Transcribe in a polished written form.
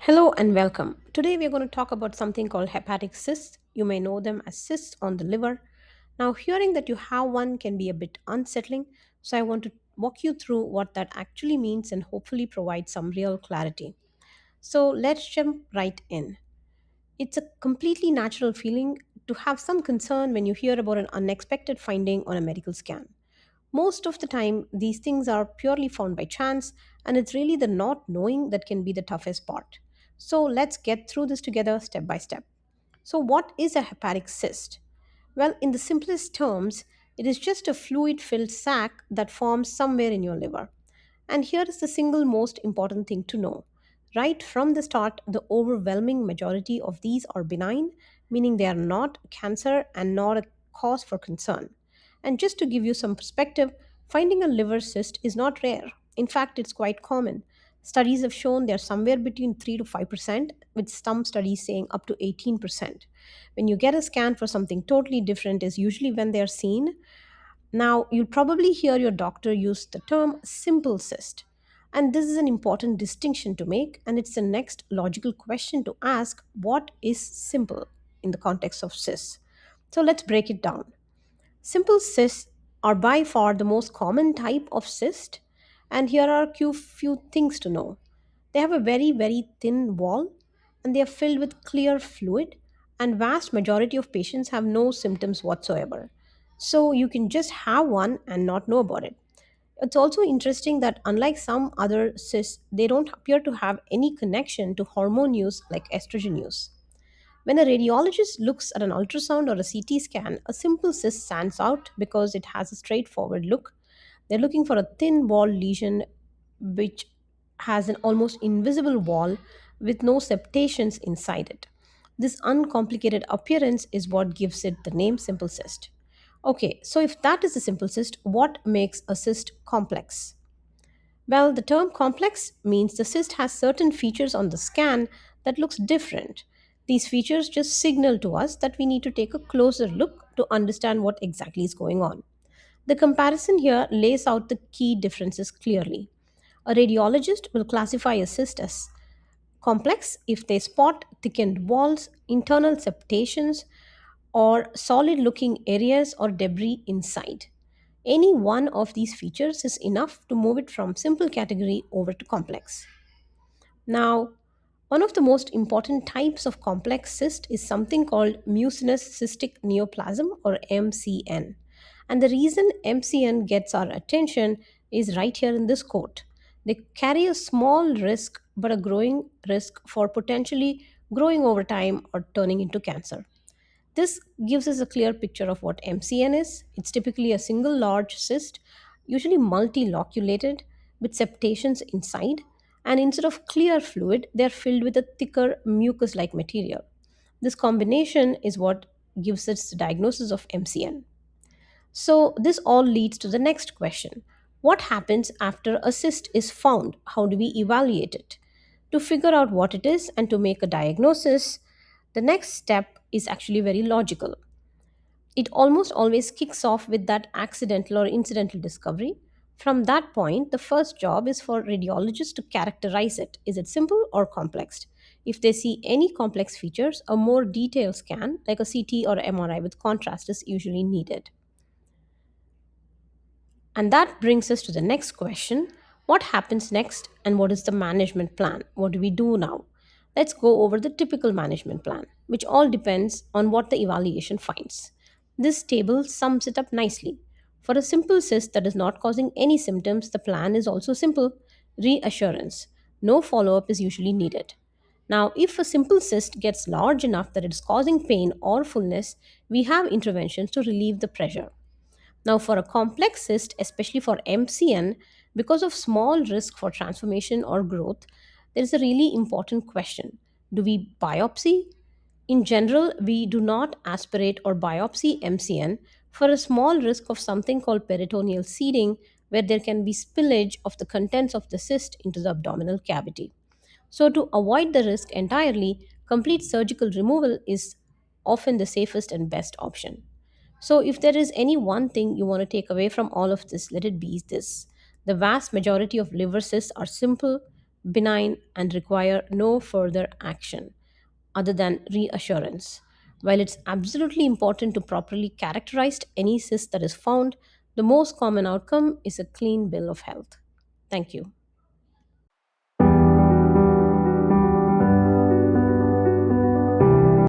Hello and welcome. Today we are going to talk about something called hepatic cysts. You may know them as cysts on the liver. Now, hearing that you have one can be a bit unsettling, so I want to walk you through what that actually means and hopefully provide some real clarity. So, let's jump right in. It's a completely natural feeling to have some concern when you hear about an unexpected finding on a medical scan. Most of the time, these things are purely found by chance, and it's really the not knowing that can be the toughest part. So, let's get through this together step by step. So, what is a hepatic cyst? Well, in the simplest terms, it is just a fluid filled sac that forms somewhere in your liver. And here is the single most important thing to know. Right from the start, the overwhelming majority of these are benign, meaning they are not cancer and not a cause for concern. And just to give you some perspective, finding a liver cyst is not rare. In fact, it's quite common. Studies have shown they're somewhere between 3 to 5%, with some studies saying up to 18%. When you get a scan for something totally different, is usually when they're seen. Now, you'll probably hear your doctor use the term simple cyst. And this is an important distinction to make, and it's the next logical question to ask: what is simple in the context of cysts? So let's break it down. Simple cysts are by far the most common type of cyst, and here are a few things to know. They have a very thin wall, and they are filled with clear fluid, and vast majority of patients have no symptoms whatsoever. So you can just have one and not know about it. It's also interesting that unlike some other cysts, they don't appear to have any connection to hormone use like estrogen use. When a radiologist looks at an ultrasound or a CT scan, a simple cyst stands out because it has a straightforward look. They're looking for a thin wall lesion which has an almost invisible wall with no septations inside it. This uncomplicated appearance is what gives it the name simple cyst. Okay, so if that is a simple cyst, what makes a cyst complex? Well, the term complex means the cyst has certain features on the scan that looks different. These features just signal to us that we need to take a closer look to understand what exactly is going on. The comparison here lays out the key differences clearly. A radiologist will classify a cyst as complex if they spot thickened walls, internal septations, or solid looking areas or debris inside. Any one of these features is enough to move it from simple category over to complex. Now, one of the most important types of complex cyst is something called mucinous cystic neoplasm or MCN. And the reason MCN gets our attention is right here in this quote. They carry a small risk but a growing risk for potentially growing over time or turning into cancer. This gives us a clear picture of what MCN is. It's typically a single large cyst, usually multiloculated, with septations inside, and instead of clear fluid, they're filled with a thicker mucus like material. This combination is what gives us the diagnosis of MCN. So, this all leads to the next question: what happens after a cyst is found? How do we evaluate it? To figure out what it is and to make a diagnosis, the next step is actually very logical. It almost always kicks off with that accidental or incidental discovery. From that point, the first job is for radiologists to characterize it. Is it simple or complex? If they see any complex features, a more detailed scan, like a CT or MRI with contrast, is usually needed. And that brings us to the next question: what happens next and what is the management plan? What do we do now? Let's go over the typical management plan, which all depends on what the evaluation finds. This table sums it up nicely. For a simple cyst that is not causing any symptoms, the plan is also simple: reassurance. No follow up is usually needed. Now, if a simple cyst gets large enough that it is causing pain or fullness, we have interventions to relieve the pressure. Now, for a complex cyst, especially for MCN, because of small risk for transformation or growth, there is a really important question: do we biopsy? In general, we do not aspirate or biopsy MCN for a small risk of something called peritoneal seeding, where there can be spillage of the contents of the cyst into the abdominal cavity. So, to avoid the risk entirely, complete surgical removal is often the safest and best option. So, if there is any one thing you want to take away from all of this, let it be this: the vast majority of liver cysts are simple, benign, and require no further action other than reassurance. While it's absolutely important to properly characterize any cyst that is found, the most common outcome is a clean bill of health. Thank you.